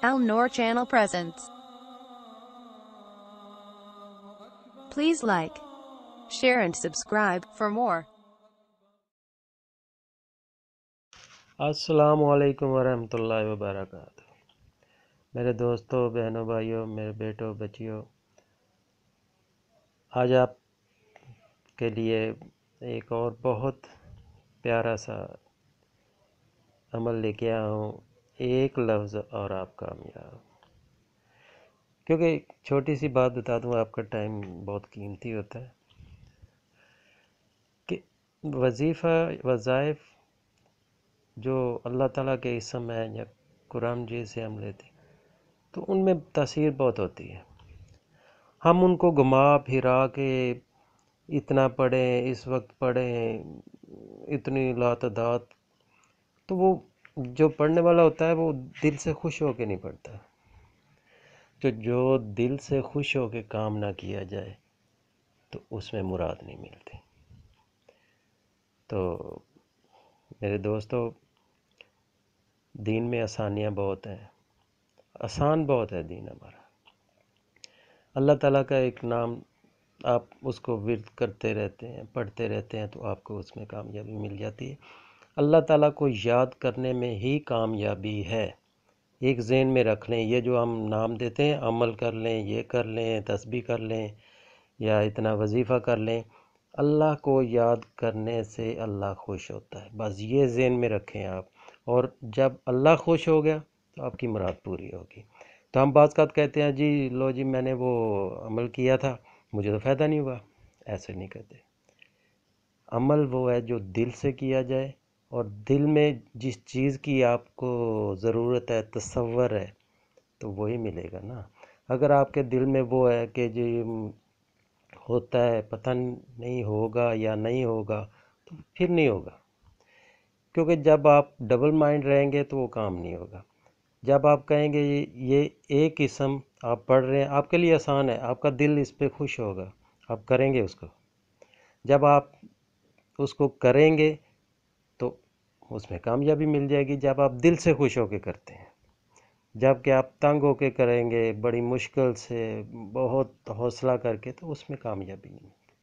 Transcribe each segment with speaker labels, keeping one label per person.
Speaker 1: Al Noor channel presents. Please like, share and subscribe for more.
Speaker 2: السلام علیکم ورحمۃ اللہ وبرکاتہ۔ میرے دوستوں، بہنوں، بھائیوں، میرے بیٹوں، بچیوں، آج آپ کے لیے ایک اور بہت پیارا سا عمل لے کے آیا ہوں، ایک لفظ اور آپ کامیاب۔ کیونکہ چھوٹی سی بات بتا دوں، آپ کا ٹائم بہت قیمتی ہوتا ہے کہ وظائف جو اللہ تعالیٰ کے اسم ہیں یا قرآن جی سے ہم لیتے ہیں تو ان میں تاثیر بہت ہوتی ہے۔ ہم ان کو گھما پھرا کے اتنا پڑھیں، اس وقت پڑھیں، اتنی لاتعداد، تو وہ جو پڑھنے والا ہوتا ہے وہ دل سے خوش ہو کے نہیں پڑھتا۔ جو دل سے خوش ہو کے کام نہ کیا جائے تو اس میں مراد نہیں ملتی۔ تو میرے دوستو، دین میں آسانیاں بہت ہیں، آسان بہت ہے دین ہمارا۔ اللہ تعالیٰ کا ایک نام آپ اس کو ورد کرتے رہتے ہیں، پڑھتے رہتے ہیں تو آپ کو اس میں کامیابی مل جاتی ہے۔ اللہ تعالیٰ کو یاد کرنے میں ہی کامیابی ہے۔ ایک ذہن میں رکھ لیں، یہ جو ہم نام دیتے ہیں، عمل کر لیں، یہ کر لیں، تسبیح کر لیں یا اتنا وظیفہ کر لیں، اللہ کو یاد کرنے سے اللہ خوش ہوتا ہے۔ بس یہ ذہن میں رکھیں آپ، اور جب اللہ خوش ہو گیا تو آپ کی مراد پوری ہوگی۔ تو ہم بعض اوقات کہتے ہیں جی لو جی میں نے وہ عمل کیا تھا، مجھے تو فائدہ نہیں ہوا۔ ایسے نہیں کہتے۔ عمل وہ ہے جو دل سے کیا جائے، اور دل میں جس چیز کی آپ کو ضرورت ہے، تصور ہے، تو وہی ملے گا نا۔ اگر آپ کے دل میں وہ ہے کہ جی ہوتا ہے، پتہ نہیں ہوگا یا نہیں ہوگا، تو پھر نہیں ہوگا۔ کیونکہ جب آپ ڈبل مائنڈ رہیں گے تو وہ کام نہیں ہوگا۔ جب آپ کہیں گے یہ ایک قسم آپ پڑھ رہے ہیں، آپ کے لیے آسان ہے، آپ کا دل اس پہ خوش ہوگا، آپ کریں گے اس کو۔ جب آپ اس کو کریں گے تو اس میں کامیابی مل جائے گی، جب آپ دل سے خوش ہو کے کرتے ہیں۔ جب کہ آپ تنگ ہو کے کریں گے، بڑی مشکل سے، بہت حوصلہ کر کے، تو اس میں کامیابی نہیں ملتی۔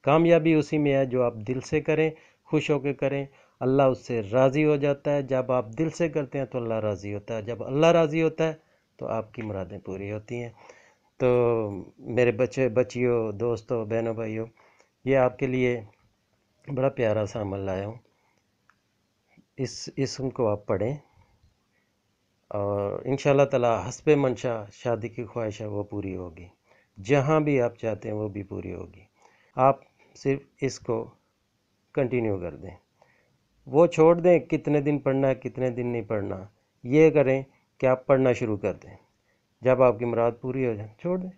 Speaker 2: کامیابی اسی میں ہے جو آپ دل سے کریں، خوش ہو کے کریں، اللہ اس سے راضی ہو جاتا ہے۔ جب آپ دل سے کرتے ہیں تو اللہ راضی ہوتا ہے، جب اللہ راضی ہوتا ہے تو آپ کی مرادیں پوری ہوتی ہیں۔ تو میرے بچے بچیوں، دوستوں، بہنوں، بھائیوں، یہ آپ کے لیے بڑا پیارا سا عمل لایا ہوں۔ اس اسم کو آپ پڑھیں، اور انشاءاللہ تعالی حسب منشا شادی کی خواہش ہے وہ پوری ہوگی، جہاں بھی آپ چاہتے ہیں وہ بھی پوری ہوگی۔ آپ صرف اس کو کنٹینیو کر دیں، وہ چھوڑ دیں کتنے دن پڑھنا ہے، کتنے دن نہیں پڑھنا۔ یہ کریں کہ آپ پڑھنا شروع کر دیں، جب آپ کی مراد پوری ہو جائے چھوڑ دیں۔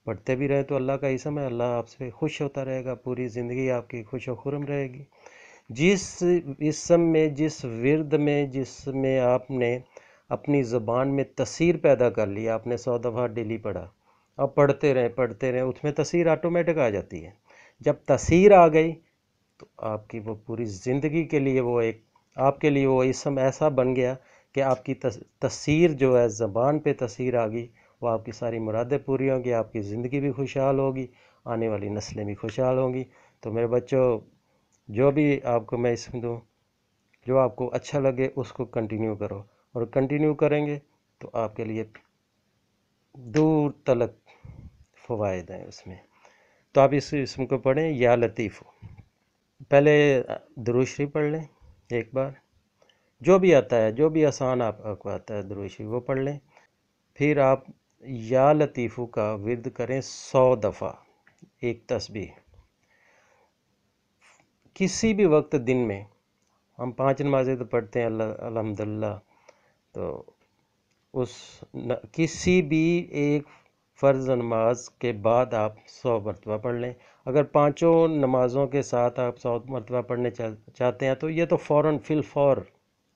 Speaker 2: پڑھتے بھی رہیں تو اللہ کا اسم ہے، اللہ آپ سے خوش ہوتا رہے گا، پوری زندگی آپ کی خوش و خرم رہے گی۔ جس اسم میں، جس ورد میں، جس میں آپ نے اپنی زبان میں تاثیر پیدا کر لی، آپ نے 100 دفعہ ڈیلی پڑھا، اب پڑھتے رہیں، اس میں تاثیر آٹومیٹک آ جاتی ہے۔ جب تاثیر آ گئی تو آپ کی وہ پوری زندگی کے لیے وہ ایک، آپ کے لیے وہ اسم ایسا بن گیا کہ آپ کی تاثیر جو ہے، زبان پہ تاثیر آ گئی، وہ آپ کی ساری مرادیں پوری ہوں گی، آپ کی زندگی بھی خوشحال ہوگی، آنے والی نسلیں بھی خوشحال ہوں گی۔ تو میرے بچوں، جو بھی آپ کو میں اسم دوں، جو آپ کو اچھا لگے اس کو کنٹینیو کرو، اور کنٹینیو کریں گے تو آپ کے لیے دور تلک فوائد ہیں اس میں۔ تو آپ اس اسم کو پڑھیں، یا لطیف۔ پہلے درود شریف پڑھ لیں ایک بار، جو بھی آتا ہے، جو بھی آسان آپ کو آتا ہے درود شریف وہ پڑھ لیں۔ پھر آپ یا لطیفو کا ورد کریں 100 دفعہ، ایک تسبیح۔ کسی بھی وقت دن میں، ہم 5 نمازیں تو پڑھتے ہیں الحمدللہ، تو کسی بھی ایک فرض نماز کے بعد آپ 100 مرتبہ پڑھ لیں۔ اگر 5 نمازوں کے ساتھ آپ 100 مرتبہ پڑھنے چاہتے ہیں تو یہ تو فوراً فی الفور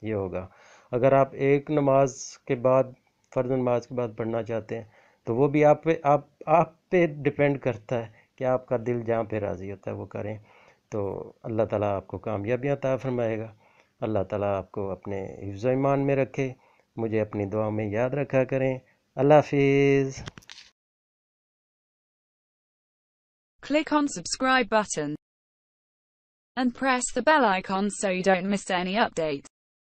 Speaker 2: یہ ہوگا۔ اگر آپ ایک نماز کے بعد، فرض نماز کے بعد پڑھنا چاہتے ہیں تو وہ بھی آپ پہ ڈیپینڈ کرتا ہے کہ آپ کا دل جہاں پہ راضی ہوتا ہے وہ کریں، تو اللہ تعالیٰ آپ کو کامیابی عطا فرمائے گا۔ اللہ تعالیٰ آپ کو اپنے حفظ و ایمان میں رکھے، مجھے اپنی دعا میں یاد رکھا کریں. اللہ حافظ.
Speaker 3: Click on subscribe button and press the bell icon so you don't miss any updates.